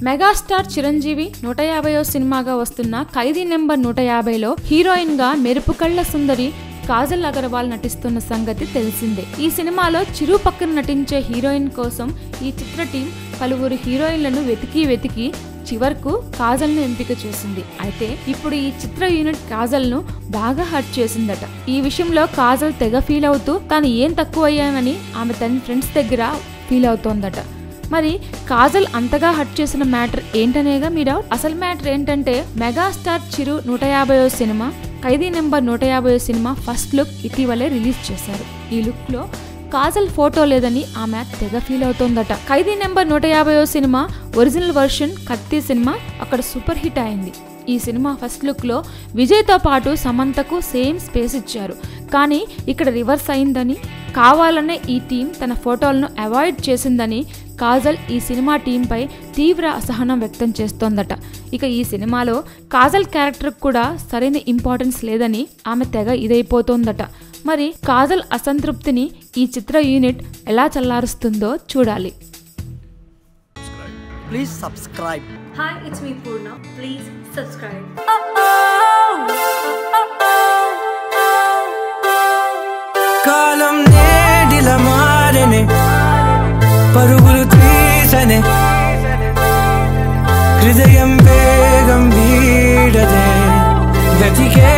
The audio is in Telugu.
మెగాస్టార్ చిరంజీవి 150వ సినిమాగా వస్తున్న ఖైదీ నెంబర్ 150లో హీరోయిన్ గా మెరుపు కళ్ళ సుందరి కాజల్ అగర్వాల్ నటిస్తున్న సంగతి తెలిసిందే. ఈ సినిమాలో చిరు పక్కన నటించే హీరోయిన్ కోసం ఈ చిత్ర టీం పలువురు హీరోయిన్లను వెతికి చివరకు కాజల్ ను ఎంపిక చేసింది. అయితే ఇప్పుడు ఈ చిత్ర యూనిట్ కాజల్ ను బాగా హర్ట్ చేసిందట. ఈ విషయంలో కాజల్ తెగ ఫీల్ అవుతూ తాను ఏం తక్కువ అయ్యానని ఆమె తన ఫ్రెండ్స్ దగ్గర ఫీల్ అవుతోందట. మరి కాజల్ అంతగా హర్ట్ చేసిన మ్యాటర్ ఏంటనేగా మీ డౌట్. అసలు మ్యాటర్ ఏంటంటే మెగాస్టార్ చిరు 150వ సినిమా ఖైదీ నెంబర్ 150వ సినిమా ఫస్ట్ లుక్ ఇటీవలే రిలీజ్ చేశారు. ఈ లుక్ లో కాజల్ ఫోటో లేదని ఆమె తెగ ఫీల్ అవుతోందట. ఖైదీ నెంబర్ 150వ సినిమా ఒరిజినల్ వర్షన్ కత్తి సినిమా అక్కడ సూపర్ హిట్ అయింది. ఈ సినిమా ఫస్ట్ లుక్ లో విజయ్తో పాటు సమంతకు సేమ్ స్పేస్ ఇచ్చారు. కానీ ఇక్కడ రివర్స్ అయిందని, కావాలనే ఈ టీం తన ఫోటోలను అవాయిడ్ చేసిందని కాజల్ ఈ సినిమా టీంపై తీవ్ర అసహనం వ్యక్తం చేస్తోందట. ఇక ఈ సినిమాలో కాజల్ క్యారెక్టర్ కూడా సరైన ఇంపార్టెన్స్ లేదని ఆమె తెగ ఇదైపోతోందట. మరి కాజల్ అసంతృప్తిని ఈ చిత్ర యూనిట్ ఎలా చల్లారుస్తుందో చూడాలి. Please subscribe. Hi, it's me Purna. Please subscribe. కాలం నేడిల మారనే పరుగులు తీసనే హృదయం వేగం వీడదే గతికే